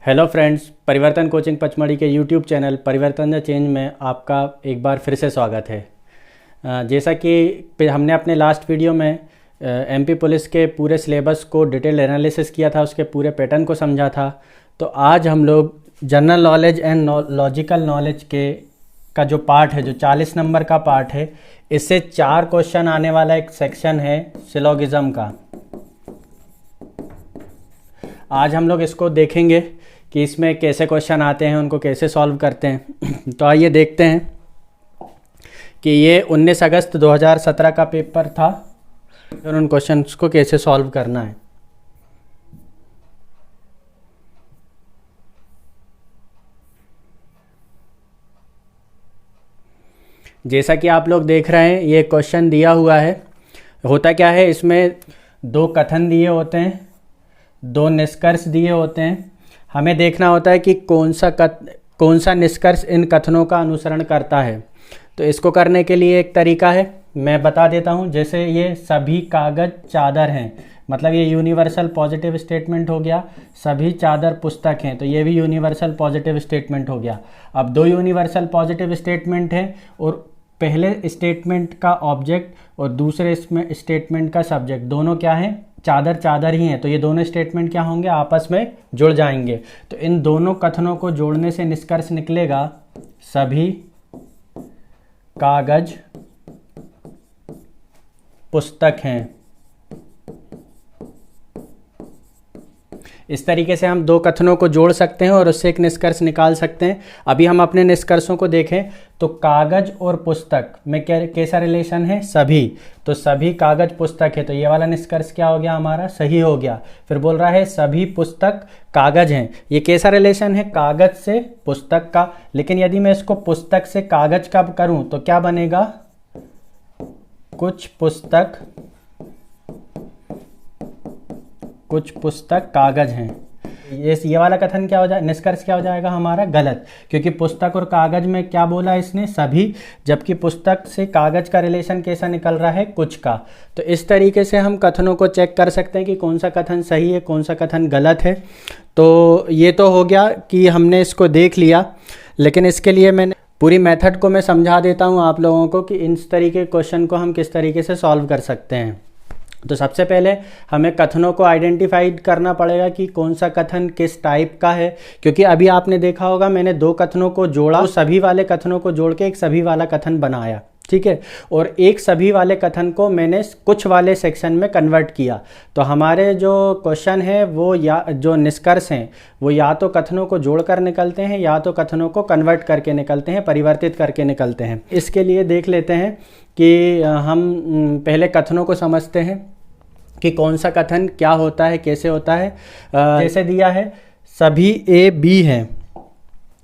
Hello friends, परिवर्तन coaching Pachmarhi के YouTube channel परिवर्तन द चेंज में आपका एक बार फिर से स्वागत है। जैसा कि हमने अपने लास्ट वीडियो में एमपी पुलिस के पूरे सिलेबस को डिटेल एनालिसिस किया था, उसके पूरे पैटर्न को समझा था। तो आज हम लोग general knowledge and logical knowledge का जो पार्ट है, जो 40 नंबर का पार्ट है, इससे 4 क्वेश्चन आने वाला एक सेक्शन है सिलोगिज्म का। आज हम लोग इसको देखेंगे कि इसमें कैसे क्वेश्चन आते हैं, उनको कैसे सॉल्व करते हैं। तो आइए देखते हैं कि ये 19 अगस्त 2017 का पेपर था और उन क्वेश्चंस को कैसे सॉल्व करना है। जैसा कि आप लोग देख रहे हैं, ये क्वेश्चन दिया हुआ है। होता क्या है, इसमें 2 कथन दिए होते हैं, 2 निष्कर्ष दिए होते हैं। हमें देखना होता है कि कौन सा निष्कर्ष इन कथनों का अनुसरण करता है। तो इसको करने के लिए एक तरीका है, मैं बता देता हूँ। जैसे ये सभी कागज चादर हैं, मतलब ये यूनिवर्सल पॉजिटिव स्टेटमेंट हो गया। सभी चादर पुस्तक हैं, तो ये भी यूनिवर्सल पॉजिटिव स्टेटमेंट हो गया। अब 2 यूनिवर्सल पॉजिटिव स्टेटमेंट हैं और पहले स्टेटमेंट का ऑब्जेक्ट और दूसरे इसमें स्टेटमेंट का सब्जेक्ट दोनों क्या हैं? चादर चादर ही हैं। तो ये दोनों स्टेटमेंट क्या होंगे? आपस में जुड़ जाएंगे। तो इन दोनों कथनों को जोड़ने से निष्कर्ष निकलेगा सभी कागज पुस्तक हैं। इस तरीके से हम 2 कथनों को जोड़ सकते हैं और उससे एक निष्कर्ष निकाल सकते हैं। अभी हम अपने निष्कर्षों को देखें तो कागज और पुस्तक में कैसा रिलेशन है? सभी। तो सभी कागज पुस्तक है, तो ये वाला निष्कर्ष क्या हो गया हमारा? सही हो गया। फिर बोल रहा है सभी पुस्तक कागज हैं, ये कैसा रिलेशन है? कागज से पुस्तक का। लेकिन यदि मैं इसको पुस्तक से कागज का करूं तो क्या बनेगा? कुछ पुस्तक कागज हैं। ये वाला कथन क्या हो जाए? निष्कर्ष क्या हो जाएगा हमारा? गलत, क्योंकि पुस्तक और कागज में क्या बोला इसने? सभी, जबकि पुस्तक से कागज का रिलेशन कैसा निकल रहा है? कुछ का। तो इस तरीके से हम कथनों को चेक कर सकते हैं कि कौन सा कथन सही है, कौन सा कथन गलत है। तो ये तो हो गया कि हमने इसको देख लिया, लेकिन इसके लिए मैंने पूरी मेथड को मैं समझा देता हूँ आप लोगों को कि इस तरीके के क्वेश्चन को हम किस तरीके से सॉल्व कर सकते हैं। तो सबसे पहले हमें कथनों को आइडेंटिफाई करना पड़ेगा कि कौन सा कथन किस टाइप का है। क्योंकि अभी आपने देखा होगा, मैंने 2 कथनों को जोड़ा, तो सभी वाले कथनों को जोड़ के एक सभी वाला कथन बनाया, ठीक है। और एक सभी वाले कथन को मैंने कुछ वाले सेक्शन में कन्वर्ट किया। तो हमारे जो क्वेश्चन है वो, या जो निष्कर्ष हैं, वो या तो कथनों को जोड़कर निकलते हैं या तो कथनों को कन्वर्ट करके निकलते हैं, परिवर्तित करके निकलते हैं। इसके लिए देख लेते हैं कि हम पहले कथनों को समझते हैं कि कौन सा कथन क्या होता है, कैसे होता है। जैसे दिया है सभी ए बी हैं।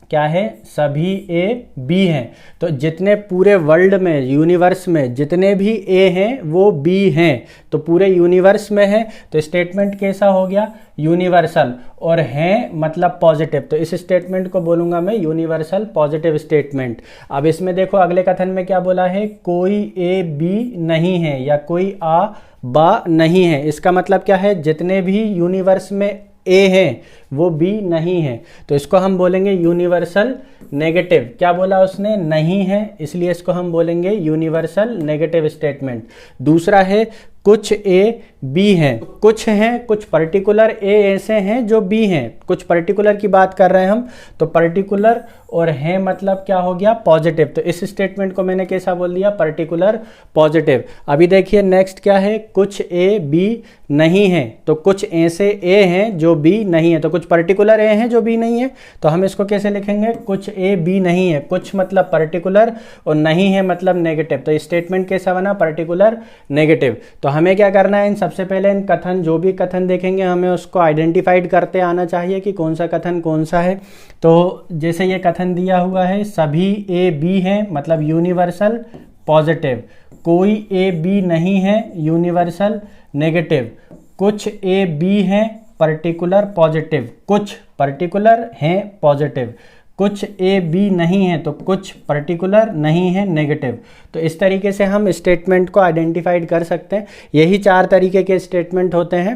क्या है? सभी ए बी हैं। तो जितने पूरे वर्ल्ड में, यूनिवर्स में जितने भी ए हैं वो बी हैं, तो पूरे यूनिवर्स में है। तो स्टेटमेंट कैसा हो गया? यूनिवर्सल। और हैं मतलब पॉजिटिव, तो इस स्टेटमेंट को बोलूंगा मैं यूनिवर्सल पॉजिटिव स्टेटमेंट। अब इसमें देखो अगले कथन में क्या बोला है? कोई ए बी नहीं है या कोई आ बा नहीं है। इसका मतलब क्या है? जितने भी यूनिवर्स में ए हैं वो बी नहीं है, तो इसको हम बोलेंगे यूनिवर्सल नेगेटिव। क्या बोला उसने? नहीं है, इसलिए इसको हम बोलेंगे यूनिवर्सल नेगेटिव स्टेटमेंट। दूसरा है कुछ ए बी हैं। कुछ हैं, कुछ पर्टिकुलर ए ऐसे हैं जो बी हैं, कुछ पर्टिकुलर की बात कर रहे हैं हम। तो पर्टिकुलर और हैं मतलब क्या हो गया? पॉजिटिव। तो इस स्टेटमेंट को मैंने कैसा बोल दिया? Particular positive. अभी देखिए नेक्स्ट क्या है? कुछ ए बी नहीं है। तो कुछ ऐसे ए हैं जो बी नहीं है, तो कुछ पर्टिकुलर ए हैं जो बी नहीं है। तो हम इसको कैसे लिखेंगे? कुछ ए बी नहीं है। कुछ मतलब पर्टिकुलर और नहीं है मतलब नेगेटिव। तो स्टेटमेंट कैसा बना? Particular negative. तो हमें क्या करना है? सबसे पहले इन कथन, जो भी कथन देखेंगे हमें उसको आइडेंटिफाइड करते आना चाहिए कि कौन सा कथन कौन सा है। तो जैसे ये कथन दिया हुआ है सभी ए बी हैं, मतलब यूनिवर्सल पॉजिटिव। कोई ए बी नहीं है, यूनिवर्सल नेगेटिव। कुछ ए बी हैं, पर्टिकुलर पॉजिटिव। कुछ पर्टिकुलर हैं पॉजिटिव। कुछ ए बी नहीं है, तो कुछ पर्टिकुलर नहीं है नेगेटिव। तो इस तरीके से हम स्टेटमेंट को आइडेंटिफाइड कर सकते हैं। यही 4 तरीके के स्टेटमेंट होते हैं।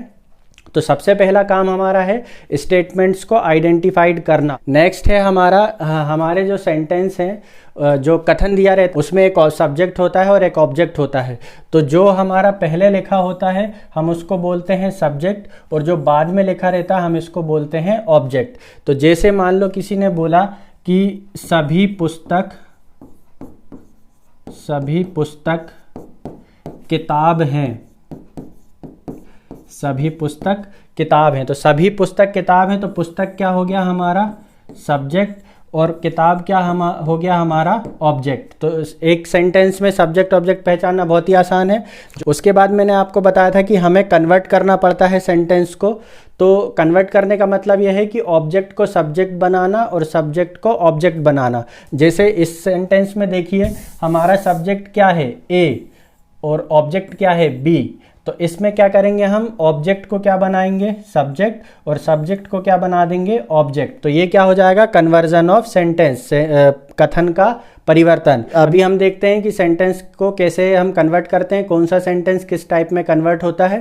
तो सबसे पहला काम हमारा है स्टेटमेंट्स को आइडेंटिफाइड करना। नेक्स्ट है हमारे जो सेंटेंस हैं, जो कथन दिया रहता है उसमें एक सब्जेक्ट होता है और एक ऑब्जेक्ट होता है। तो जो हमारा पहले लिखा होता है हम उसको बोलते हैं सब्जेक्ट, और जो बाद में लिखा रहता है हम इसको बोलते हैं ऑब्जेक्ट। तो जैसे मान लो किसी ने बोला कि सभी पुस्तक किताब हैं, सभी पुस्तक किताब हैं। तो सभी पुस्तक किताब हैं, तो पुस्तक क्या हो गया हमारा सब्जेक्ट, और किताब क्या हो गया हमारा ऑब्जेक्ट। तो एक सेंटेंस में सब्जेक्ट ऑब्जेक्ट पहचानना बहुत ही आसान है। उसके बाद मैंने आपको बताया था कि हमें कन्वर्ट करना पड़ता है सेंटेंस को। तो कन्वर्ट करने का मतलब यह है कि ऑब्जेक्ट को सब्जेक्ट बनाना और सब्जेक्ट को ऑब्जेक्ट बनाना। जैसे इस सेंटेंस में देखिए हमारा सब्जेक्ट क्या है ए और ऑब्जेक्ट क्या है बी। तो इसमें क्या करेंगे हम ऑब्जेक्ट को क्या बनाएंगे सब्जेक्ट, और सब्जेक्ट को क्या बना देंगे ऑब्जेक्ट। तो ये क्या हो जाएगा कन्वर्जन ऑफ सेंटेंस, कथन का परिवर्तन। अभी हम देखते हैं कि सेंटेंस को कैसे हम कन्वर्ट करते हैं, कौन सा सेंटेंस किस टाइप में कन्वर्ट होता है।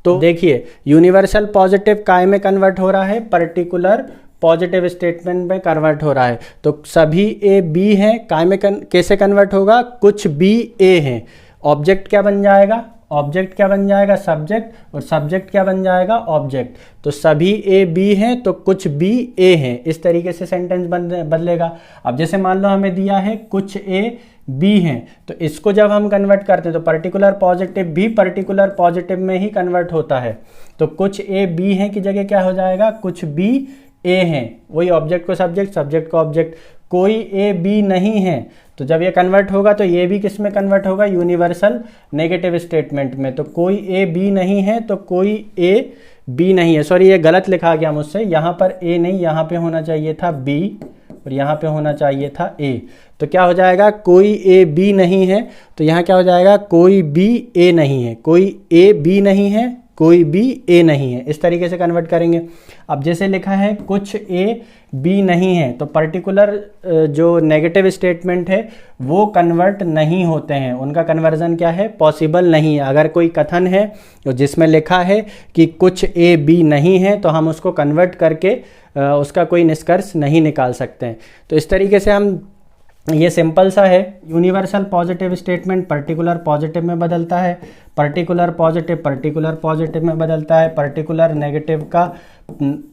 तो देखिए यूनिवर्सल पॉजिटिव काय में कन्वर्ट हो रहा है, पर्टिकुलर पॉजिटिव स्टेटमेंट में कन्वर्ट हो रहा है। तो सभी ए बी हैं, काय में कैसे कन्वर्ट होगा, कुछ बी ए हैं। ऑब्जेक्ट क्या बन जाएगा, ऑब्जेक्ट क्या बन जाएगा सब्जेक्ट, और सब्जेक्ट क्या बन जाएगा ऑब्जेक्ट। तो सभी ए बी हैं तो कुछ बी ए हैं, इस तरीके से सेंटेंस बदलेगा। अब जैसे मान लो हमें दिया है कुछ ए बी हैं, तो इसको जब हम कन्वर्ट करते हैं तो पर्टिकुलर पॉजिटिव भी पर्टिकुलर पॉजिटिव में ही कन्वर्ट होता है। तो कुछ ए बी हैं की जगह क्या हो जाएगा कुछ बी ए हैं, वही ऑब्जेक्ट को सब्जेक्ट, सब्जेक्ट को ऑब्जेक्ट। कोई ए बी नहीं है, तो जब ये कन्वर्ट होगा तो ये भी किस में कन्वर्ट होगा यूनिवर्सल नेगेटिव स्टेटमेंट में। तो कोई ए बी नहीं है तो कोई ए बी नहीं है। सॉरी ये गलत लिखा गया मुझसे, यहाँ पर ए नहीं, यहाँ पे होना चाहिए था बी और यहाँ पे होना चाहिए था ए। तो क्या हो जाएगा कोई ए बी नहीं है, तो यहाँ क्या हो जाएगा कोई बी ए नहीं है, कोई ए बी नहीं है, कोई बी ए नहीं है, इस तरीके से कन्वर्ट करेंगे। अब जैसे लिखा है कुछ ए बी नहीं है, तो पर्टिकुलर जो नेगेटिव स्टेटमेंट है वो कन्वर्ट नहीं होते हैं, उनका कन्वर्जन क्या है पॉसिबल नहीं है। अगर कोई कथन है जिसमें लिखा है कि कुछ ए बी नहीं है तो हम उसको कन्वर्ट करके उसका कोई निष्कर्ष नहीं निकाल सकते हैं। तो इस तरीके से हम, ये सिंपल सा है, universal positive statement particular positive में बदलता है, पर्टिकुलर पॉजिटिव में बदलता है, पर्टिकुलर नेगेटिव का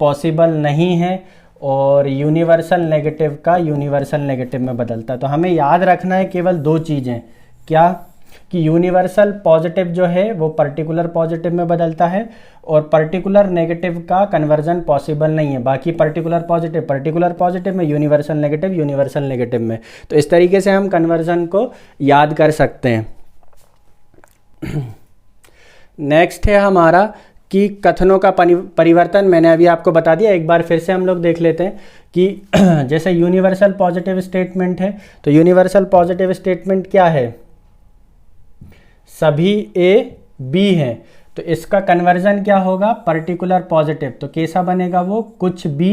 पॉसिबल नहीं है, और यूनिवर्सल नेगेटिव का यूनिवर्सल नेगेटिव में बदलता है। तो हमें याद रखना है केवल दो चीज़ें, क्या कि यूनिवर्सल पॉजिटिव जो है वो पर्टिकुलर पॉजिटिव में बदलता है, और पर्टिकुलर नेगेटिव का कन्वर्जन पॉसिबल नहीं है। बाकी पर्टिकुलर पॉजिटिव में, यूनिवर्सल नेगेटिव में। तो इस तरीके से हम कन्वर्जन को याद कर सकते हैं। नेक्स्ट है हमारा कि कथनों का परिवर्तन। मैंने अभी आपको बता दिया, एक बार फिर से हम लोग देख लेते हैं कि जैसे यूनिवर्सल पॉजिटिव स्टेटमेंट है, तो यूनिवर्सल पॉजिटिव स्टेटमेंट क्या है, सभी ए बी हैं, तो इसका कन्वर्जन क्या होगा पर्टिकुलर पॉजिटिव। तो कैसा बनेगा वो कुछ बी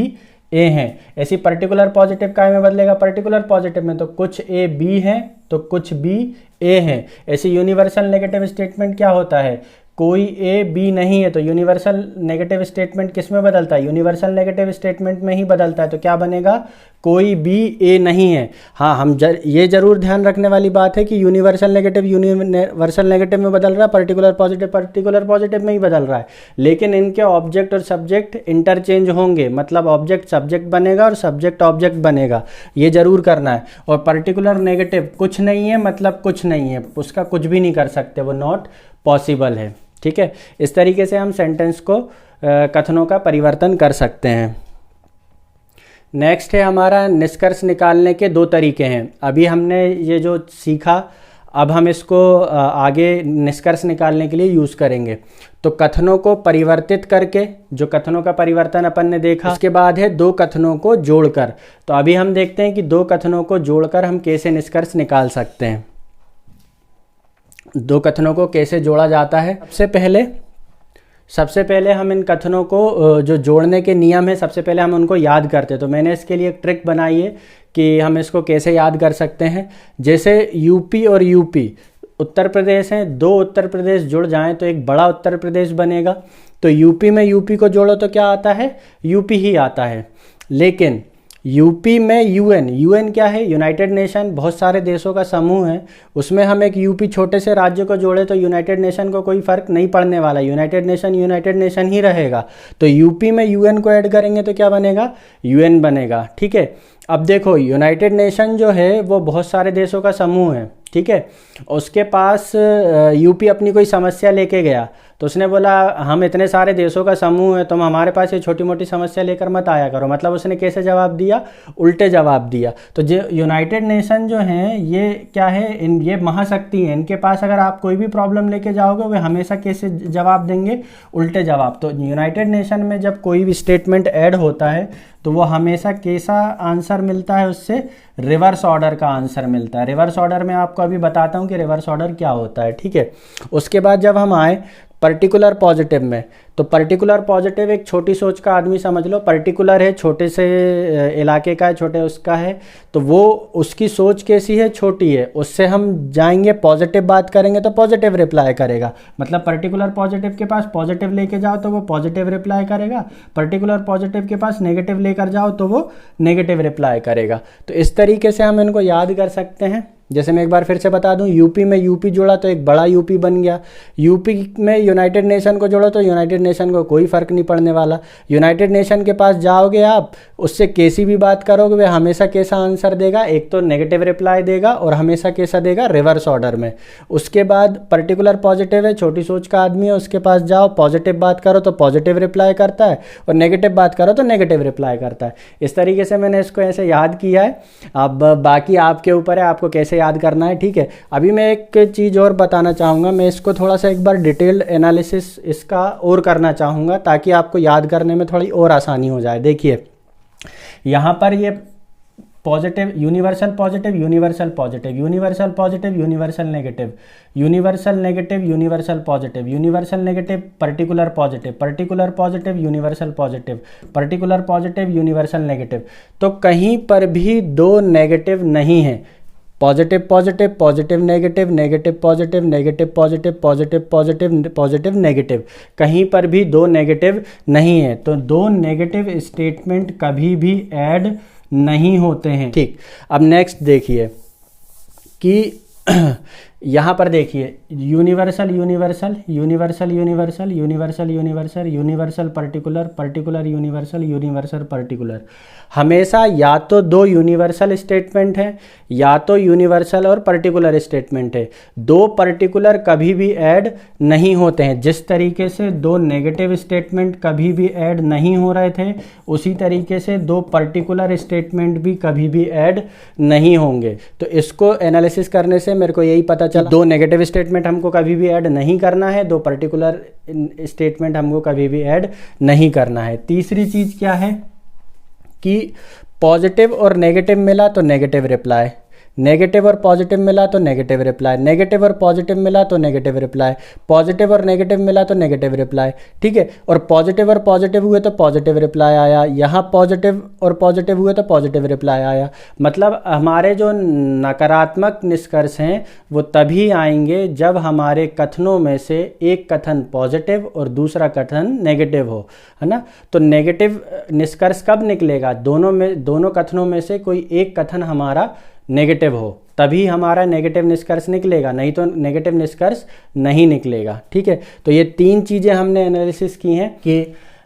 ए हैं। ऐसी पर्टिकुलर पॉजिटिव काय में बदलेगा पर्टिकुलर पॉजिटिव में, तो कुछ ए बी हैं तो कुछ बी ए हैं। ऐसी यूनिवर्सल नेगेटिव स्टेटमेंट क्या होता है, कोई ए बी नहीं है, तो यूनिवर्सल नेगेटिव स्टेटमेंट किस में बदलता है यूनिवर्सल नेगेटिव स्टेटमेंट में ही बदलता है। तो क्या बनेगा कोई बी ए नहीं है। हाँ, हम ये जरूर ध्यान रखने वाली बात है कि यूनिवर्सल नेगेटिव में बदल रहा है, पर्टिकुलर पॉजिटिव में ही बदल रहा है, लेकिन इनके ऑब्जेक्ट और सब्जेक्ट इंटरचेंज होंगे, मतलब ऑब्जेक्ट सब्जेक्ट बनेगा और सब्जेक्ट ऑब्जेक्ट बनेगा, ये जरूर करना है। और पर्टिकुलर नेगेटिव कुछ नहीं है मतलब कुछ नहीं है, उसका कुछ भी नहीं कर सकते, वो नॉट पॉसिबल है। ठीक है, इस तरीके से हम सेंटेंस को कथनों का परिवर्तन कर सकते हैं। नेक्स्ट है हमारा निष्कर्ष निकालने के दो तरीके हैं। अभी हमने ये जो सीखा, अब हम इसको आगे निष्कर्ष निकालने के लिए यूज़ करेंगे। तो कथनों को परिवर्तित करके, जो कथनों का परिवर्तन अपन ने देखा, उसके बाद है दो कथनों को जोड़कर। तो अभी हम देखते हैं कि दो कथनों को जोड़कर हम कैसे निष्कर्ष निकाल सकते हैं, दो कथनों को कैसे जोड़ा जाता है। सबसे पहले हम इन कथनों को जो जोड़ने के नियम है, सबसे पहले हम उनको याद करते हैं। तो मैंने इसके लिए एक ट्रिक बनाई है कि हम इसको कैसे याद कर सकते हैं। जैसे यूपी और यूपी उत्तर प्रदेश हैं, दो उत्तर प्रदेश जुड़ जाएं तो एक बड़ा उत्तर प्रदेश बनेगा। तो यूपी में यूपी को जोड़ो तो क्या आता है, यूपी ही आता है। लेकिन यूपी में यूएन, यूएन क्या है, यूनाइटेड नेशन, बहुत सारे देशों का समूह है, उसमें हम एक यूपी छोटे से राज्य को जोड़े तो यूनाइटेड नेशन को कोई फर्क नहीं पड़ने वाला, यूनाइटेड नेशन ही रहेगा। तो यूपी में यूएन को ऐड करेंगे तो क्या बनेगा, यूएन बनेगा। ठीक है, अब देखो यूनाइटेड नेशन जो है वो बहुत सारे देशों का समूह है, ठीक है। उसके पास यूपी अपनी कोई समस्या लेके गया तो उसने बोला हम इतने सारे देशों का समूह है, तुम हमारे पास ये छोटी मोटी समस्या लेकर मत आया करो। मतलब उसने कैसे जवाब दिया, उल्टे जवाब दिया। तो जो यूनाइटेड नेशन जो हैं ये क्या है, ये महाशक्ति है, इनके पास अगर आप कोई भी प्रॉब्लम लेके जाओगे वे हमेशा कैसे जवाब देंगे, उल्टे जवाब। तो यूनाइटेड नेशन में जब कोई भी स्टेटमेंट ऐड होता है तो वो हमेशा कैसा आंसर मिलता है, उससे रिवर्स ऑर्डर का आंसर मिलता है। रिवर्स ऑर्डर में आपको अभी बताता हूँ कि रिवर्स ऑर्डर क्या होता है, ठीक है। उसके बाद जब हम आए पर्टिकुलर पॉजिटिव में, तो पर्टिकुलर पॉजिटिव एक छोटी सोच का आदमी समझ लो, पर्टिकुलर है, छोटे से इलाके का है, छोटे उसका है, तो वो उसकी सोच कैसी है, छोटी है, उससे हम जाएंगे पॉजिटिव बात करेंगे तो पॉजिटिव रिप्लाई करेगा। मतलब पर्टिकुलर पॉजिटिव के पास पॉजिटिव लेके जाओ तो वो पॉजिटिव रिप्लाई करेगा, पर्टिकुलर पॉजिटिव के पास नेगेटिव लेकर जाओ तो वो नेगेटिव रिप्लाई करेगा। तो इस तरीके से हम इनको याद कर सकते हैं। जैसे मैं एक बार फिर से बता दूं, यूपी में यूपी जोड़ा तो एक बड़ा यूपी बन गया, यूपी में यूनाइटेड नेशन को जोड़ो तो यूनाइटेड नेशन को कोई फर्क नहीं पड़ने वाला। यूनाइटेड नेशन के पास जाओगे आप, उससे कैसी भी बात करोगे वे हमेशा कैसा आंसर देगा, एक तो नेगेटिव रिप्लाई देगा और हमेशा कैसा देगा, रिवर्स ऑर्डर में। उसके बाद पर्टिकुलर पॉजिटिव है, छोटी सोच का आदमी है, उसके पास जाओ पॉजिटिव बात करो तो पॉजिटिव रिप्लाई करता है और नेगेटिव बात करो तो नेगेटिव रिप्लाई करता है। इस तरीके से मैंने इसको ऐसे याद किया है। अब बाकी आपके ऊपर है आपको कैसे याद करना है, ठीक है। अभी मैं एक चीज़ और बताना चाहूँगा, मैं इसको थोड़ा सा एक बार डिटेल्ड एनालिसिस इसका और करना चाहूँगा ताकि आपको याद करने में थोड़ी और आसानी हो जाए। देखिए यहाँ पर ये positive, universal positive, universal positive, universal positive, universal negative, universal negative, universal positive, universal negative, particular positive, particular positive, universal positive, particular positive, universal negative. तो कहीं पर भी दो नेगेटिव नहीं है, positive positive, positive negative, negative positive, negative positive, positive positive, positive negative, कहीं पर भी दो नेगेटिव नहीं है। तो दो नेगेटिव स्टेटमेंट कभी भी ऐड नहीं होते हैं, ठीक। अब नेक्स्ट देखिए कि यहाँ पर देखिए universal universal, universal universal, universal universal, universal particular, particular universal, universal particular. हमेशा या तो दो यूनिवर्सल स्टेटमेंट है या तो यूनिवर्सल और पर्टिकुलर स्टेटमेंट है। दो पर्टिकुलर कभी भी ऐड नहीं होते हैं। जिस तरीके से दो नेगेटिव स्टेटमेंट कभी भी ऐड नहीं हो रहे थे, उसी तरीके से दो पर्टिकुलर स्टेटमेंट भी कभी भी ऐड नहीं होंगे। तो इसको एनालिसिस करने से मेरे को यही पता चला, दो नेगेटिव स्टेटमेंट हमको कभी भी ऐड नहीं करना है, दो पर्टिकुलर स्टेटमेंट हमको कभी भी ऐड नहीं करना है। तीसरी चीज़ क्या है कि पॉजिटिव और नेगेटिव मिला तो नेगेटिव रिप्लाई, नेगेटिव और पॉजिटिव मिला तो नेगेटिव रिप्लाई, नेगेटिव और पॉजिटिव मिला तो नेगेटिव रिप्लाई, पॉजिटिव और नेगेटिव मिला तो नेगेटिव रिप्लाई, ठीक है। और पॉजिटिव और पॉजिटिव हुए तो पॉजिटिव रिप्लाई आया, यहाँ पॉजिटिव और पॉजिटिव हुए तो पॉजिटिव रिप्लाई आया। मतलब हमारे जो नकारात्मक निष्कर्ष हैं वो तभी आएंगे जब हमारे कथनों में से एक कथन पॉजिटिव और दूसरा कथन नेगेटिव हो, है ना। तो नेगेटिव निष्कर्ष कब निकलेगा, दोनों कथनों में से कोई एक कथन हमारा नेगेटिव हो, तभी हमारा नेगेटिव निष्कर्ष निकलेगा, नहीं तो नेगेटिव निष्कर्ष नहीं निकलेगा, ठीक है। तो ये तीन चीज़ें हमने एनालिसिस की हैं कि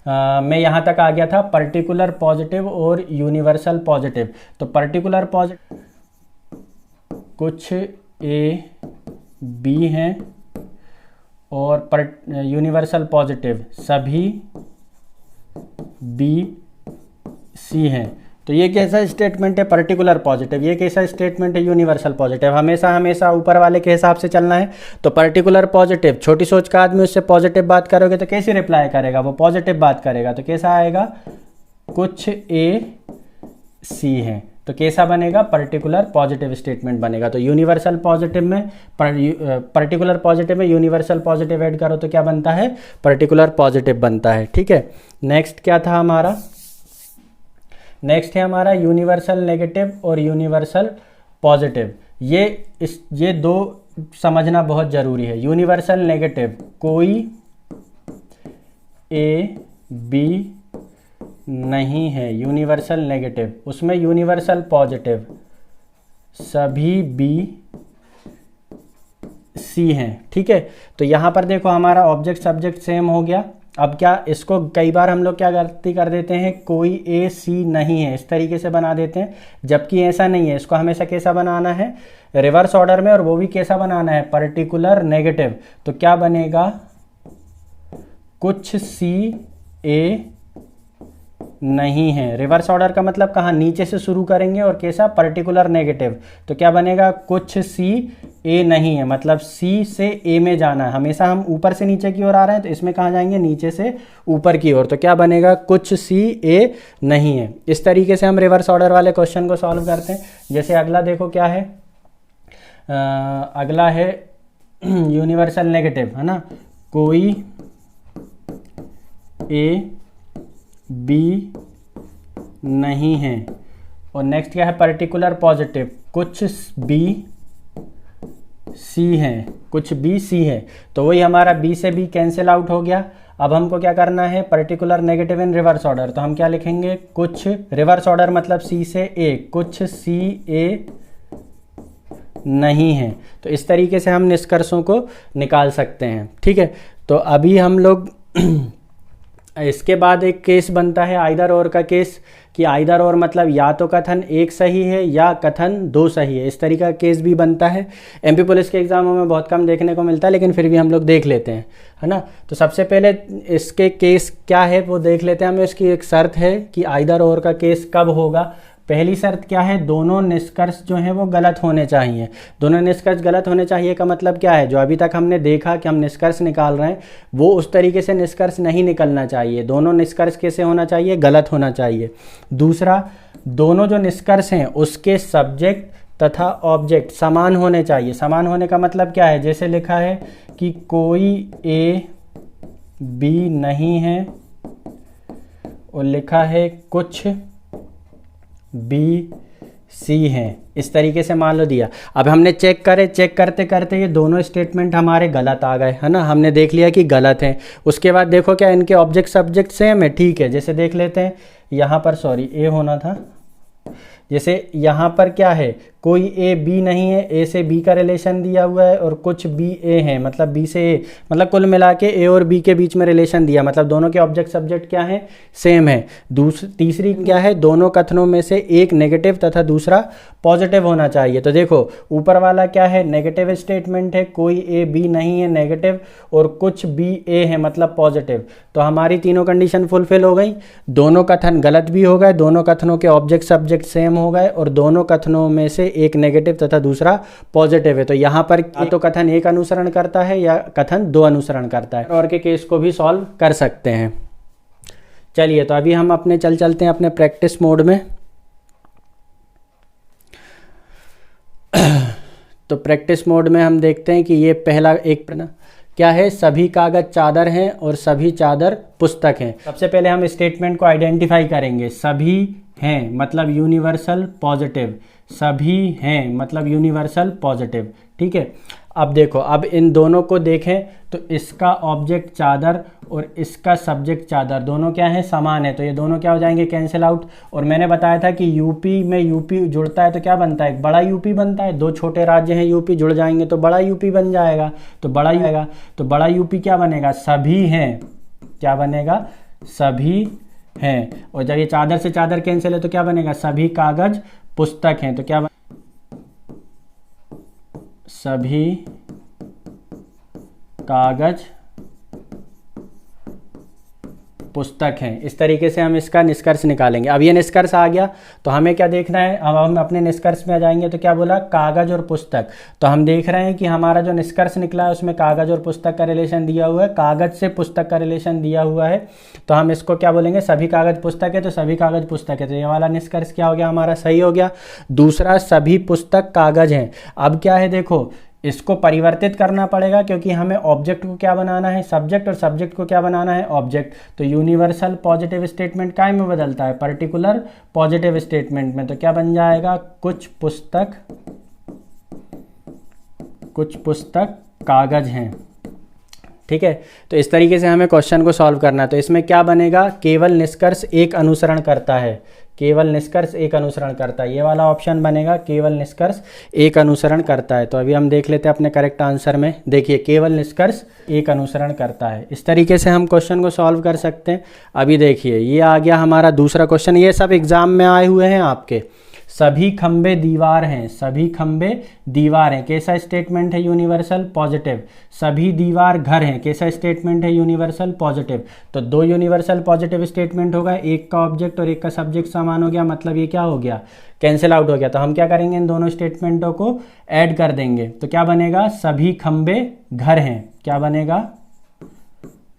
मैं यहाँ तक आ गया था पर्टिकुलर पॉजिटिव और यूनिवर्सल पॉजिटिव। तो पर्टिकुलर पॉजिटिव कुछ ए बी हैं और यूनिवर्सल पॉजिटिव सभी बी सी हैं। तो ये कैसा स्टेटमेंट है, पर्टिकुलर पॉजिटिव। ये कैसा स्टेटमेंट है, यूनिवर्सल पॉजिटिव। हमेशा हमेशा ऊपर वाले के हिसाब से चलना है। तो पर्टिकुलर पॉजिटिव, छोटी सोच का आदमी, उससे पॉजिटिव बात करोगे तो कैसे रिप्लाई करेगा, वो पॉजिटिव बात करेगा। तो कैसा आएगा, कुछ ए सी है। तो कैसा बनेगा, पर्टिकुलर पॉजिटिव स्टेटमेंट बनेगा। तो यूनिवर्सल पॉजिटिव में पर्टिकुलर पॉजिटिव में यूनिवर्सल पॉजिटिव ऐड करो तो क्या बनता है, पर्टिकुलर पॉजिटिव बनता है, ठीक है। नेक्स्ट क्या था हमारा, नेक्स्ट है हमारा यूनिवर्सल नेगेटिव और यूनिवर्सल पॉजिटिव। ये दो समझना बहुत ज़रूरी है। यूनिवर्सल नेगेटिव, कोई ए बी नहीं है, यूनिवर्सल नेगेटिव, उसमें यूनिवर्सल पॉजिटिव, सभी बी सी हैं। ठीक है, तो यहाँ पर देखो हमारा ऑब्जेक्ट सब्जेक्ट सेम हो गया। अब क्या, इसको कई बार हम लोग क्या गलती कर देते हैं, कोई ए सी नहीं है इस तरीके से बना देते हैं, जबकि ऐसा नहीं है। इसको हमेशा कैसा बनाना है, रिवर्स ऑर्डर में, और वो भी कैसा बनाना है, पर्टिकुलर नेगेटिव। तो क्या बनेगा, कुछ सी ए नहीं है। रिवर्स ऑर्डर का मतलब कहाँ, नीचे से शुरू करेंगे और कैसा, पर्टिकुलर नेगेटिव। तो क्या बनेगा, कुछ सी ए नहीं है, मतलब सी से ए में जाना है। हमेशा हम ऊपर से नीचे की ओर आ रहे हैं, तो इसमें कहाँ जाएंगे, नीचे से ऊपर की ओर। तो क्या बनेगा, कुछ सी ए नहीं है। इस तरीके से हम रिवर्स ऑर्डर वाले क्वेश्चन को सॉल्व करते हैं। जैसे अगला देखो क्या है, अगला है यूनिवर्सल नेगेटिव, है ना, कोई ए बी नहीं है। और नेक्स्ट क्या है, पर्टिकुलर पॉजिटिव, कुछ बी सी है, कुछ बी सी है। तो वही हमारा बी से बी कैंसिल आउट हो गया। अब हमको क्या करना है, पर्टिकुलर नेगेटिव इन रिवर्स ऑर्डर। तो हम क्या लिखेंगे, कुछ, रिवर्स ऑर्डर मतलब सी से ए, कुछ सी ए नहीं है। तो इस तरीके से हम निष्कर्षों को निकाल सकते हैं। ठीक है, तो अभी हम लोग इसके बाद एक केस बनता है आइदर और का केस, कि आइदर और मतलब या तो कथन एक सही है या कथन दो सही है। इस तरीका का केस भी बनता है। एमपी पुलिस के एग्जामों में बहुत कम देखने को मिलता है, लेकिन फिर भी हम लोग देख लेते हैं, है ना। तो सबसे पहले इसके केस क्या है वो देख लेते हैं। हमें इसकी एक शर्त है कि आइदर और का केस कब होगा। पहली शर्त क्या है, दोनों निष्कर्ष जो हैं वो गलत होने चाहिए। दोनों निष्कर्ष गलत होने चाहिए का मतलब क्या है, जो अभी तक हमने देखा कि हम निष्कर्ष निकाल रहे हैं, वो उस तरीके से निष्कर्ष नहीं निकलना चाहिए। दोनों निष्कर्ष कैसे होना चाहिए, गलत होना चाहिए। दूसरा, दोनों जो निष्कर्ष हैं उसके सब्जेक्ट तथा ऑब्जेक्ट समान होने चाहिए। समान होने का मतलब क्या है, जैसे लिखा है कि कोई ए बी नहीं है, और लिखा है कुछ बी सी हैं, इस तरीके से मान लो दिया। अब हमने चेक करे, चेक करते करते ये दोनों स्टेटमेंट हमारे गलत आ गए, है ना। हमने देख लिया कि गलत हैं। उसके बाद देखो क्या इनके ऑब्जेक्ट सब्जेक्ट सेम है। ठीक है, जैसे देख लेते हैं यहाँ पर, सॉरी ए होना था। जैसे यहाँ पर क्या है, कोई ए बी नहीं है, ए से बी का रिलेशन दिया हुआ है, और कुछ बी ए है, मतलब बी से ए, मतलब कुल मिला के ए और बी के बीच में रिलेशन दिया, मतलब दोनों के ऑब्जेक्ट सब्जेक्ट क्या है, सेम है। तीसरी क्या है, दोनों कथनों में से एक नेगेटिव तथा दूसरा पॉजिटिव होना चाहिए। तो देखो ऊपर वाला क्या है, नेगेटिव स्टेटमेंट है, कोई ए बी नहीं है नेगेटिव, और कुछ बी ए है मतलब पॉजिटिव। तो हमारी तीनों कंडीशन फुलफिल हो गई। दोनों कथन गलत भी हो गए, दोनों कथनों के ऑब्जेक्ट सब्जेक्ट सेम हो गए, और दोनों कथनों में से एक नेगेटिव तथा दूसरा पॉजिटिव है। तो यहाँ पर या तो कथन एक अनुसरण करता है या कथन दो अनुसरण करता है। और के केस को भी सॉल्व कर सकते हैं। चलिए, तो अभी हम अपने चलते हैं अपने प्रैक्टिस मोड में। तो प्रैक्टिस मोड में हम देखते हैं कि ये पहला एक क्या है, सभी कागज चादर हैं और सभी चादर पुस्तक हैं। सबसे पहले हम स्टेटमेंट को आइडेंटिफाई करेंगे। सभी हैं मतलब यूनिवर्सल पॉजिटिव, सभी हैं मतलब यूनिवर्सल पॉजिटिव। ठीक है, अब देखो, अब इन दोनों को देखें तो इसका ऑब्जेक्ट चादर और इसका सब्जेक्ट चादर दोनों क्या है, समान है। तो ये दोनों क्या हो जाएंगे, कैंसिल आउट। और मैंने बताया था कि यूपी में यूपी जुड़ता है तो क्या बनता है, एक बड़ा यूपी बनता है। दो छोटे राज्य हैं यूपी, जुड़ जाएंगे तो बड़ा यूपी बन जाएगा। तो बड़ा यूपी क्या बनेगा, सभी हैं, क्या बनेगा, सभी हैं। और जब ये चादर से चादर कैंसिल है तो क्या बनेगा, सभी कागज पुस्तक हैं। तो क्या सभी कागज पुस्तक हैं। इस तरीके से हम इसका निष्कर्ष निकालेंगे। अब ये निष्कर्ष आ गया तो हमें क्या देखना है, अब हम अपने निष्कर्ष में आ जाएंगे। तो क्या बोला, कागज और पुस्तक। तो हम देख रहे हैं कि हमारा जो निष्कर्ष निकला है उसमें कागज और पुस्तक का रिलेशन दिया हुआ है, कागज से पुस्तक का रिलेशन दिया हुआ है। तो हम इसको क्या बोलेंगे, सभी कागज पुस्तक है, तो सभी कागज पुस्तक है। तो ये वाला निष्कर्ष क्या हो गया, हमारा सही हो गया। दूसरा, सभी पुस्तक कागज हैं। अब क्या है, देखो इसको परिवर्तित करना पड़ेगा क्योंकि हमें ऑब्जेक्ट को क्या बनाना है, सब्जेक्ट, और सब्जेक्ट को क्या बनाना है, ऑब्जेक्ट। तो यूनिवर्सल पॉजिटिव स्टेटमेंट काय में बदलता है, पर्टिकुलर पॉजिटिव स्टेटमेंट में। तो क्या बन जाएगा, कुछ पुस्तक कागज हैं। ठीक है। तो इस तरीके से हमें क्वेश्चन को सॉल्व करना है। तो इसमें क्या बनेगा, केवल निष्कर्ष एक अनुसरण करता है, केवल निष्कर्ष एक अनुसरण करता है, ये वाला ऑप्शन बनेगा, केवल निष्कर्ष एक अनुसरण करता है। तो अभी हम देख लेते हैं अपने करेक्ट आंसर में, देखिए केवल निष्कर्ष एक अनुसरण करता है। इस तरीके से हम क्वेश्चन को सॉल्व कर सकते हैं। अभी देखिए ये आ गया हमारा दूसरा क्वेश्चन, ये सब एग्जाम में आए हुए हैं आपके। सभी खंबे दीवार हैं, सभी खंबे दीवार हैं, कैसा स्टेटमेंट है, यूनिवर्सल पॉजिटिव। सभी दीवार घर हैं, कैसा स्टेटमेंट है, यूनिवर्सल पॉजिटिव। तो दो यूनिवर्सल पॉजिटिव स्टेटमेंट होगा, एक का ऑब्जेक्ट और एक का सब्जेक्ट समान हो गया, मतलब ये क्या हो गया, कैंसिल आउट हो गया। तो हम क्या करेंगे, इन दोनों स्टेटमेंटों को ऐड कर देंगे। तो क्या बनेगा, सभी खंबे घर हैं, क्या बनेगा,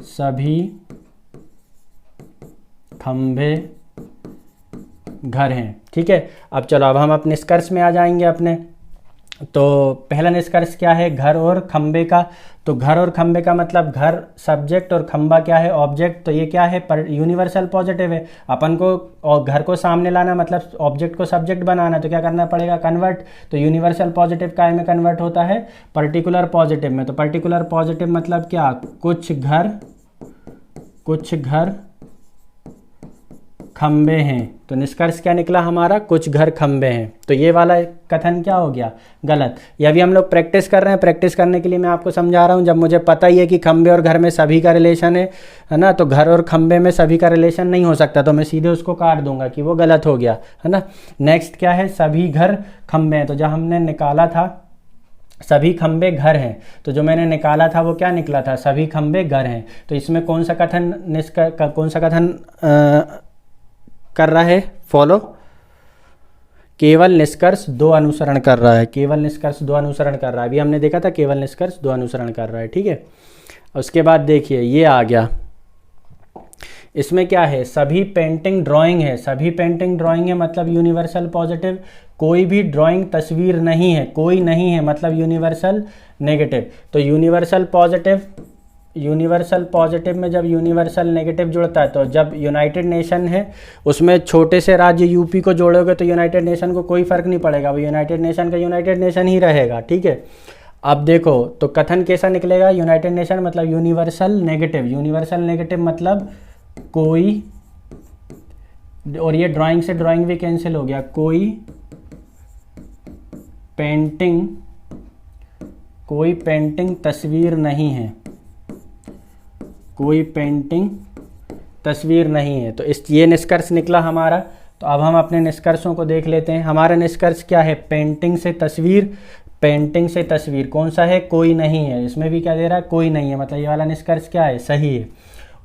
सभी खंबे घर हैं। ठीक है, अब चलो अब हम अपने निष्कर्ष में आ जाएंगे अपने। तो पहला निष्कर्ष क्या है, घर और खंबे का। तो घर और खंबे का मतलब घर सब्जेक्ट और खंबा क्या है, ऑब्जेक्ट। तो ये क्या है, यूनिवर्सल पॉजिटिव है। अपन को और घर को सामने लाना मतलब ऑब्जेक्ट को सब्जेक्ट बनाना, तो क्या करना पड़ेगा, कन्वर्ट। तो यूनिवर्सल पॉजिटिव काय में कन्वर्ट होता है, पर्टिकुलर पॉजिटिव में। तो पर्टिकुलर पॉजिटिव मतलब क्या, कुछ घर खंबे हैं। तो निष्कर्ष क्या निकला हमारा, कुछ घर खंबे हैं। तो ये वाला कथन क्या हो गया, गलत। ये अभी हम लोग प्रैक्टिस कर रहे हैं, प्रैक्टिस करने के लिए मैं आपको समझा रहा हूँ। जब मुझे पता ही है कि खंबे और घर में सभी का रिलेशन है ना, तो घर और खंबे में सभी का रिलेशन नहीं हो सकता, तो मैं सीधे उसको काट दूंगा कि वो गलत हो गया, है ना। नेक्स्ट क्या है, सभी घर खंबे हैं। तो जब हमने निकाला था सभी खंबे घर हैं, तो जो मैंने निकाला था वो क्या निकला था, सभी खंबे घर हैं। तो इसमें कौन सा कथन कर रहा है, फॉलो, केवल निष्कर्ष दो अनुसरण कर रहा है, केवल निष्कर्ष दो अनुसरण कर रहा है। अभी हमने देखा था केवल निष्कर्ष दो अनुसरण कर रहा है, ठीक है। उसके बाद देखिए ये आ गया, इसमें क्या है, सभी पेंटिंग ड्राइंग है, सभी पेंटिंग ड्राइंग है मतलब यूनिवर्सल पॉजिटिव। कोई भी ड्राइंग तस्वीर नहीं है, कोई नहीं है मतलब यूनिवर्सल नेगेटिव। तो यूनिवर्सल पॉजिटिव में जब यूनिवर्सल नेगेटिव जुड़ता है, तो जब यूनाइटेड नेशन है उसमें छोटे से राज्य यूपी को जोड़ोगे तो यूनाइटेड नेशन को कोई फर्क नहीं पड़ेगा, वो यूनाइटेड नेशन का यूनाइटेड नेशन ही रहेगा, ठीक है। अब देखो तो कथन कैसा निकलेगा, यूनाइटेड नेशन मतलब यूनिवर्सल नेगेटिव, यूनिवर्सल नेगेटिव मतलब कोई, और ये ड्राइंग से ड्राइंग भी कैंसिल हो गया, कोई पेंटिंग तस्वीर नहीं है, कोई पेंटिंग तस्वीर नहीं है। तो ये निष्कर्ष निकला हमारा। तो अब हम अपने निष्कर्षों को देख लेते हैं। हमारा निष्कर्ष क्या है, पेंटिंग से तस्वीर, पेंटिंग से तस्वीर कौन सा है, कोई नहीं है। इसमें भी क्या दे रहा है, कोई नहीं है, मतलब ये वाला निष्कर्ष क्या है, सही है।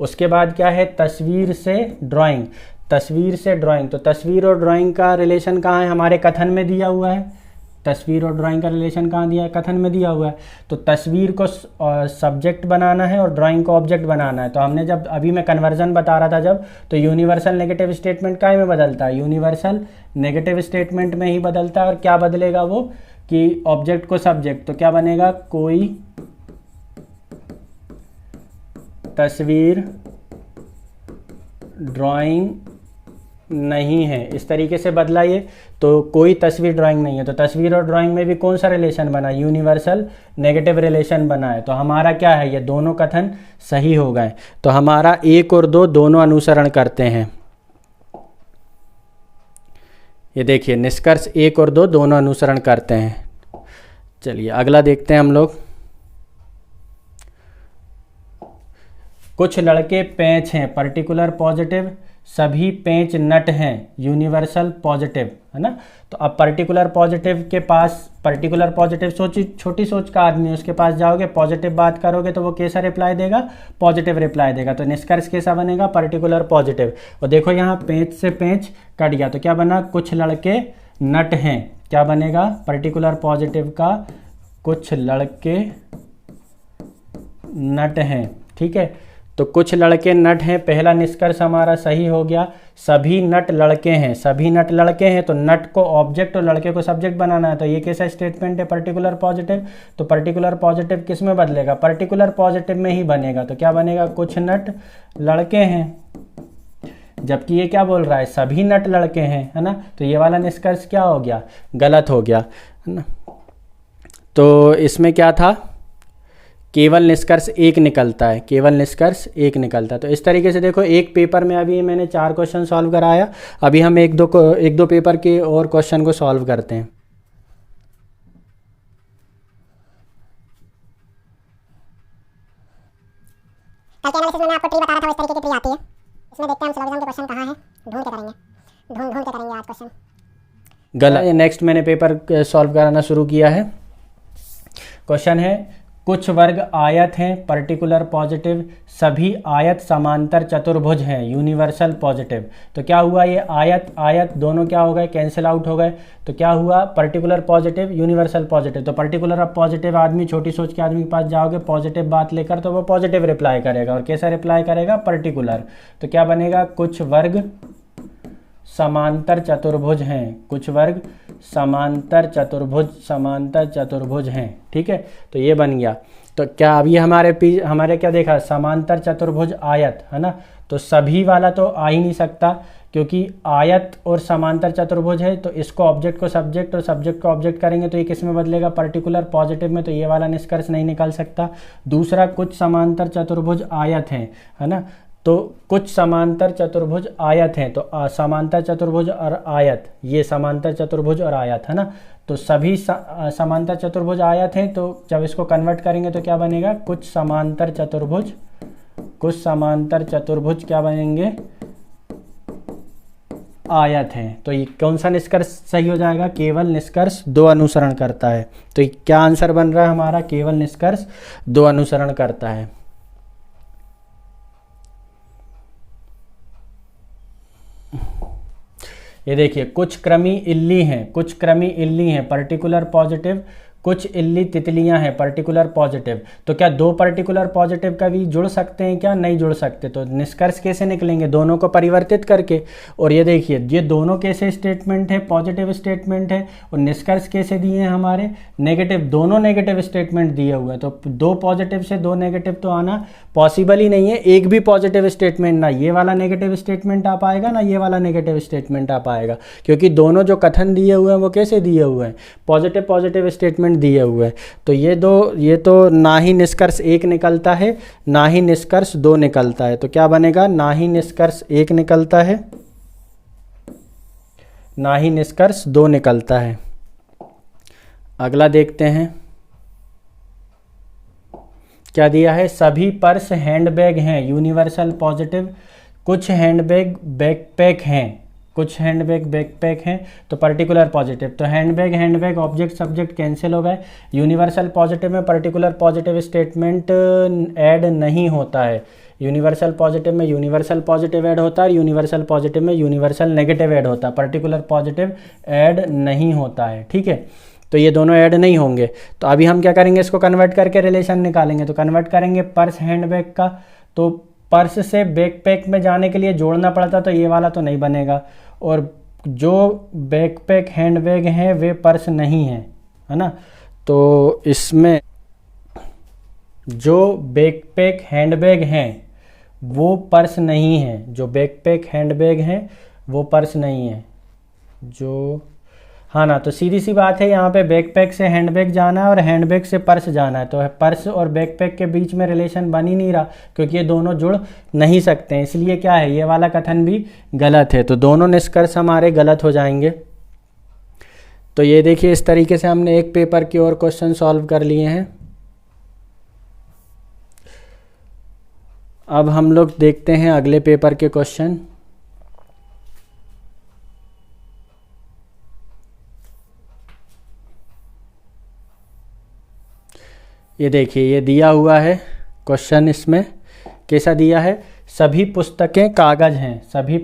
उसके बाद क्या है, तस्वीर से ड्राइंग, तस्वीर से ड्राइंग। तो तस्वीर और ड्राइंग का रिलेशन कहाँ है, हमारे कथन में दिया हुआ है। तस्वीर और ड्राइंग का रिलेशन कहाँ दिया है, कथन में दिया हुआ है। तो तस्वीर को सब्जेक्ट बनाना है और ड्राइंग को ऑब्जेक्ट बनाना है। तो हमने जब अभी मैं कन्वर्जन बता रहा था जब, तो यूनिवर्सल नेगेटिव स्टेटमेंट काय में बदलता है, यूनिवर्सल नेगेटिव स्टेटमेंट में ही बदलता है। और क्या बदलेगा वो, कि ऑब्जेक्ट को सब्जेक्ट। तो क्या बनेगा, कोई तस्वीर ड्राइंग नहीं है, इस तरीके से बदला ये। तो कोई तस्वीर ड्राइंग नहीं है, तो तस्वीर और ड्राइंग में भी कौन सा रिलेशन बना, यूनिवर्सल नेगेटिव रिलेशन बना है। तो हमारा क्या है, ये दोनों कथन सही हो गए। तो हमारा 1 और 2 दोनों अनुसरण करते हैं। ये देखिए निष्कर्ष 1 और 2 दोनों अनुसरण करते हैं। चलिए अगला देखते हैं हम लोग। कुछ लड़के पेंच हैं, पर्टिकुलर पॉजिटिव। सभी पेंच नट हैं, यूनिवर्सल पॉजिटिव, है ना। तो अब पर्टिकुलर पॉजिटिव के पास, पर्टिकुलर पॉजिटिव छोटी सोच का आदमी है, उसके पास जाओगे पॉजिटिव बात करोगे तो वो कैसा रिप्लाई देगा, पॉजिटिव रिप्लाई देगा। तो निष्कर्ष कैसा बनेगा, पर्टिकुलर पॉजिटिव। और देखो यहाँ पेंच से पेंच कट गया, तो क्या बना, कुछ लड़के नट हैं। क्या बनेगा, पर्टिकुलर पॉजिटिव का कुछ लड़के नट हैं, ठीक है। तो कुछ लड़के नट हैं, पहला निष्कर्ष हमारा सही हो गया। सभी नट लड़के हैं, सभी नट लड़के हैं, तो नट को ऑब्जेक्ट और लड़के को सब्जेक्ट बनाना है। तो ये कैसा स्टेटमेंट है, पर्टिकुलर पॉजिटिव। तो पर्टिकुलर पॉजिटिव किस में बदलेगा, पर्टिकुलर पॉजिटिव में ही बनेगा। तो क्या बनेगा, कुछ नट लड़के हैं, जबकि ये क्या बोल रहा है, सभी नट लड़के हैं, है ना। तो ये वाला निष्कर्ष क्या हो गया, गलत हो गया, है ना। तो इसमें क्या था केवल निष्कर्ष एक निकलता है, केवल निष्कर्ष एक निकलता है। तो इस तरीके से देखो, एक पेपर में अभी मैंने 4 क्वेश्चन सॉल्व कराया, अभी हम एक दो पेपर के और क्वेश्चन को सॉल्व करते हैं। कल के एनालिसिस में मैं आपको ट्री बता रहा था, इस तरीके की ट्री आती है। इसमें देखते हैं हम सिलोजिज्म के क्वेश्चन कहाँ हैं, ढूंढ के करेंगे आज क्वेश्चन। गलत। नेक्स्ट मैंने पेपर सॉल्व कराना शुरू किया है। क्वेश्चन है, कुछ वर्ग आयत हैं, पर्टिकुलर पॉजिटिव, सभी आयत समांतर चतुर्भुज हैं, यूनिवर्सल पॉजिटिव। तो क्या हुआ, ये आयत आयत दोनों क्या हो गए, कैंसिल आउट हो गए। तो क्या हुआ, पर्टिकुलर पॉजिटिव यूनिवर्सल पॉजिटिव। तो पर्टिकुलर अब पॉजिटिव आदमी, छोटी सोच के आदमी के पास जाओगे पॉजिटिव बात लेकर, तो वो पॉजिटिव रिप्लाई करेगा। और कैसा रिप्लाई करेगा, पर्टिकुलर। तो क्या बनेगा, कुछ वर्ग समांतर चतुर्भुज हैं, कुछ वर्ग समांतर चतुर्भुज हैं। ठीक है, तो ये बन गया। तो क्या अभी हमारे क्या देखा, समांतर चतुर्भुज आयत है ना, तो सभी वाला तो आ ही नहीं सकता, क्योंकि आयत और समांतर चतुर्भुज है। तो इसको ऑब्जेक्ट को सब्जेक्ट और सब्जेक्ट को ऑब्जेक्ट करेंगे तो ये किस में बदलेगा, पर्टिकुलर पॉजिटिव में। तो ये वाला निष्कर्ष नहीं निकल सकता। दूसरा, कुछ समांतर चतुर्भुज आयत हैं, है ना, तो कुछ समांतर चतुर्भुज आयत हैं। तो समांतर चतुर्भुज और आयत, ये समांतर चतुर्भुज और आयत है ना, तो सभी समांतर चतुर्भुज आयत हैं। तो जब इसको कन्वर्ट करेंगे तो क्या बनेगा, कुछ समांतर चतुर्भुज क्या बनेंगे, आयत हैं। तो ये कौन सा निष्कर्ष सही हो जाएगा, केवल निष्कर्ष 2 अनुसरण करता है। तो ये क्या आंसर बन रहा है हमारा, केवल निष्कर्ष 2 अनुसरण करता है। ये देखिए, कुछ क्रमी इल्ली हैं, पर्टिकुलर पॉजिटिव, कुछ इल्ली तितलियां हैं, पर्टिकुलर पॉजिटिव। तो क्या 2 पर्टिकुलर पॉजिटिव का भी जुड़ सकते हैं क्या, नहीं जुड़ सकते। तो निष्कर्ष कैसे निकलेंगे, दोनों को परिवर्तित करके। और ये देखिए, ये दोनों कैसे स्टेटमेंट है, पॉजिटिव स्टेटमेंट है, और निष्कर्ष कैसे दिए हैं हमारे, नेगेटिव, दोनों नेगेटिव स्टेटमेंट दिए हुए हैं। तो 2 पॉजिटिव से 2 नेगेटिव तो आना पॉसिबल ही नहीं है। एक भी पॉजिटिव स्टेटमेंट, ना ये वाला नेगेटिव स्टेटमेंट आ पाएगा, ना ये वाला नेगेटिव स्टेटमेंट आ पाएगा, क्योंकि दोनों जो कथन दिए हुए हैं वो कैसे दिए हुए हैं, पॉजिटिव स्टेटमेंट दिए हुए हैं। तो ये तो ना ही निष्कर्ष 1 निकलता है, ना ही निष्कर्ष 2 निकलता है। तो क्या बनेगा, ना ही निष्कर्ष 1 निकलता है, ना ही निष्कर्ष 2 निकलता है। अगला देखते हैं, क्या दिया है, सभी पर्स हैंडबैग हैं, यूनिवर्सल पॉजिटिव, कुछ हैंडबैग बैकपैक हैं, तो पर्टिकुलर पॉजिटिव। तो हैंडबैग ऑब्जेक्ट सब्जेक्ट कैंसिल हो गए। यूनिवर्सल पॉजिटिव में पर्टिकुलर पॉजिटिव स्टेटमेंट ऐड नहीं होता है। यूनिवर्सल पॉजिटिव में यूनिवर्सल पॉजिटिव ऐड होता है, यूनिवर्सल पॉजिटिव में यूनिवर्सल नेगेटिव ऐड होता है, पर्टिकुलर पॉजिटिव ऐड नहीं होता है। ठीक है, तो ये दोनों ऐड नहीं होंगे। तो अभी हम क्या करेंगे, इसको कन्वर्ट करके रिलेशन निकालेंगे। तो कन्वर्ट करेंगे पर्स हैंडबैग का, तो पर्स से बैकपैक में जाने के लिए जोड़ना पड़ता, तो ये वाला तो नहीं बनेगा। और जो बैकपैक हैंडबैग हैं वे पर्स नहीं हैं, है ना, तो इसमें जो बैकपैक हैंडबैग हैं वो पर्स नहीं है, जो बैकपैक हैंडबैग हैं वो पर्स नहीं है, जो, हाँ ना, तो सीधी सी बात है, यहाँ पे बैकपैक से हैंडबैग जाना है और हैंडबैग से पर्स जाना है। तो पर्स और बैकपैक के बीच में रिलेशन बन ही नहीं रहा, क्योंकि ये दोनों जुड़ नहीं सकते हैं। इसलिए क्या है, ये वाला कथन भी गलत है। तो दोनों निष्कर्ष हमारे गलत हो जाएंगे। तो ये देखिए, इस तरीके से हमने एक पेपर के और क्वेश्चन सॉल्व कर लिए हैं। अब हम लोग देखते हैं अगले पेपर के क्वेश्चन। ये देखिए, ये दिया हुआ है क्वेश्चन, इसमें कैसा दिया है, सभी पुस्तकें कागज हैं, सभी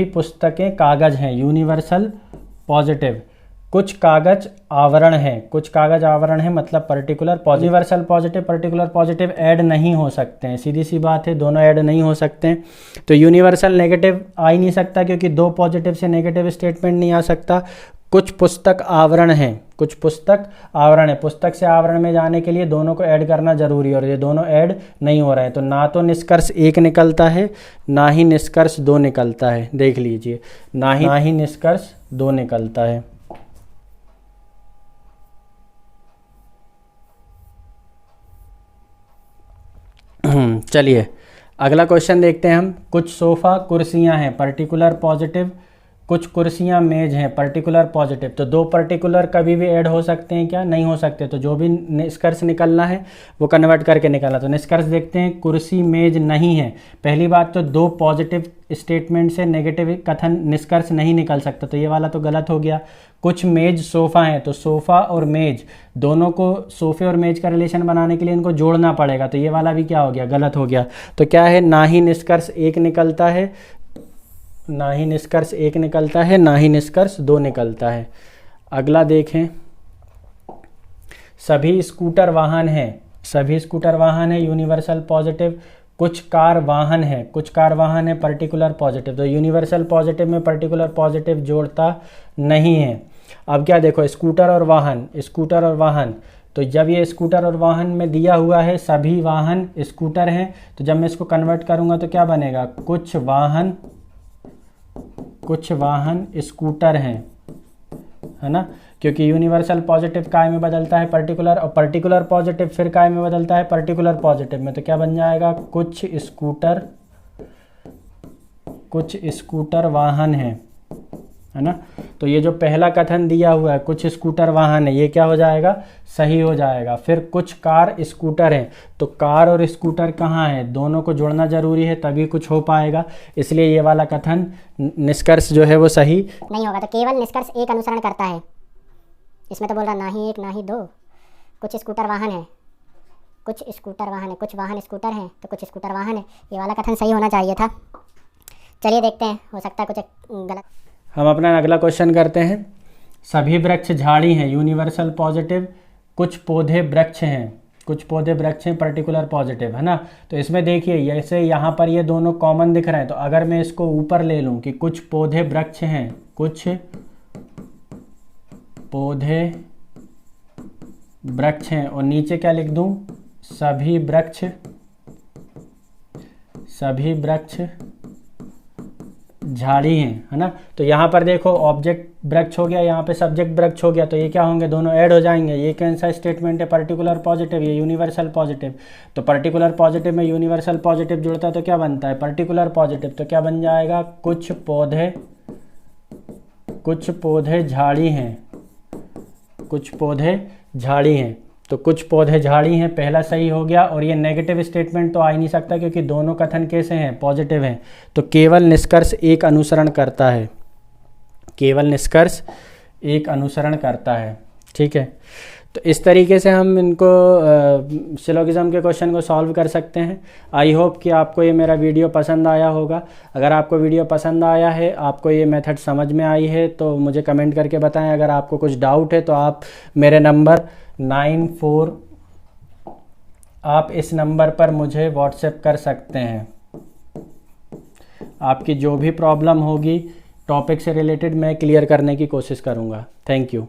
पुस्तकें कागज हैं, यूनिवर्सल पॉजिटिव, कुछ कागज आवरण है, मतलब particular universal positive, particular positive add नहीं हो सकते हैं। सीधी सी बात है, दोनों ऐड नहीं हो सकते हैं। तो यूनिवर्सल नेगेटिव आ ही नहीं सकता, क्योंकि 2 पॉजिटिव से नेगेटिव स्टेटमेंट नहीं आ सकता। कुछ पुस्तक आवरण है, पुस्तक से आवरण में जाने के लिए दोनों को ऐड करना जरूरी है, और ये दोनों ऐड नहीं हो रहे हैं। तो ना तो निष्कर्ष 1 निकलता है, ना ही निष्कर्ष 2 निकलता है। देख लीजिए, ना ही निष्कर्ष 2 निकलता है। चलिए अगला क्वेश्चन देखते हैं हम। कुछ सोफ़ा कुर्सियां हैं पर्टिकुलर पॉजिटिव, कुछ कुर्सियां मेज हैं पर्टिकुलर पॉजिटिव। तो दो पर्टिकुलर कभी भी ऐड हो सकते हैं क्या? नहीं हो सकते। तो जो भी निष्कर्ष निकलना है वो कन्वर्ट करके निकालना। तो निष्कर्ष देखते हैं, कुर्सी मेज नहीं है। पहली बात तो दो पॉजिटिव स्टेटमेंट से नेगेटिव कथन निष्कर्ष नहीं निकल सकता, तो ये वाला तो गलत हो गया। कुछ मेज सोफ़ा हैं, तो सोफ़ा और मेज दोनों को, सोफ़े और मेज का रिलेशन बनाने के लिए इनको जोड़ना पड़ेगा, तो ये वाला भी क्या हो गया? गलत हो गया। तो क्या है? ना ही निष्कर्ष एक निकलता है, ना ही निष्कर्ष एक निकलता है, ना ही निष्कर्ष दो निकलता है। अगला देखें, सभी स्कूटर वाहन है, सभी स्कूटर वाहन है यूनिवर्सल पॉजिटिव। कुछ कार वाहन है, कुछ कार वाहन है पर्टिकुलर पॉजिटिव। तो यूनिवर्सल पॉजिटिव में पर्टिकुलर पॉजिटिव जोड़ता नहीं है। अब क्या देखो, स्कूटर और वाहन, स्कूटर और वाहन, तो जब ये स्कूटर और वाहन में दिया हुआ है सभी वाहन स्कूटर हैं, तो जब मैं इसको कन्वर्ट करूंगा तो क्या बनेगा? कुछ वाहन स्कूटर हैं, है ना, क्योंकि यूनिवर्सल पॉजिटिव काय में बदलता है पर्टिकुलर, और पर्टिकुलर पॉजिटिव फिर काय में बदलता है पर्टिकुलर पॉजिटिव में। तो क्या बन जाएगा? कुछ स्कूटर वाहन है ना। तो ये जो पहला कथन दिया हुआ है कुछ स्कूटर वाहन है, ये क्या हो जाएगा? सही हो जाएगा। फिर कुछ कार स्कूटर हैं, तो कार और स्कूटर कहाँ है? दोनों को जोड़ना जरूरी है तभी कुछ हो पाएगा, इसलिए ये वाला कथन निष्कर्ष जो है वो सही नहीं होगा। तो केवल निष्कर्ष एक अनुसरण करता है। इसमें तो बोल रहा ना ही एक ना ही दो, कुछ स्कूटर वाहन है, कुछ स्कूटर वाहन है, कुछ वाहन स्कूटर हैं तो कुछ स्कूटर वाहन है, ये वाला कथन सही होना चाहिए था। चलिए देखते हैं, हो सकता है कुछ गलत। हम अपना अगला क्वेश्चन करते हैं। सभी वृक्ष झाड़ी हैं यूनिवर्सल पॉजिटिव, कुछ पौधे वृक्ष हैं, कुछ पौधे वृक्ष हैं पर्टिकुलर पॉजिटिव, है ना। तो इसमें देखिए जैसे यहाँ पर ये दोनों कॉमन दिख रहे हैं, तो अगर मैं इसको ऊपर ले लूँ कि कुछ पौधे वृक्ष हैं, कुछ पौधे वृक्ष हैं, और नीचे क्या लिख दूँ? सभी वृक्ष झाड़ी हैं, है ना। तो यहाँ पर देखो ऑब्जेक्ट वृक्ष हो गया, यहाँ पे सब्जेक्ट वृक्ष हो गया, तो ये क्या होंगे? दोनों ऐड हो जाएंगे। ये कौन सा स्टेटमेंट है? पर्टिकुलर पॉजिटिव, ये यूनिवर्सल पॉजिटिव। तो पर्टिकुलर पॉजिटिव में यूनिवर्सल पॉजिटिव जुड़ता है तो क्या बनता है? Particular positive. तो क्या बन जाएगा? कुछ पौधे झाड़ी हैं, कुछ पौधे झाड़ी हैं। तो कुछ पौधे झाड़ी हैं पहला सही हो गया, और ये नेगेटिव स्टेटमेंट तो आ ही नहीं सकता क्योंकि दोनों कथन कैसे हैं? पॉजिटिव हैं। तो केवल निष्कर्ष एक अनुसरण करता है, केवल निष्कर्ष एक अनुसरण करता है। ठीक है, तो इस तरीके से हम इनको सिलोगिज्म के क्वेश्चन को सॉल्व कर सकते हैं। आई होप कि आपको ये मेरा वीडियो पसंद आया होगा। अगर आपको वीडियो पसंद आया है, आपको ये मेथड समझ में आई है, तो मुझे कमेंट करके बताएं। अगर आपको कुछ डाउट है तो आप मेरे नंबर 94, आप इस नंबर पर मुझे व्हाट्सएप कर सकते हैं। आपकी जो भी प्रॉब्लम होगी टॉपिक से रिलेटेड मैं क्लियर करने की कोशिश करूँगा। Thank you.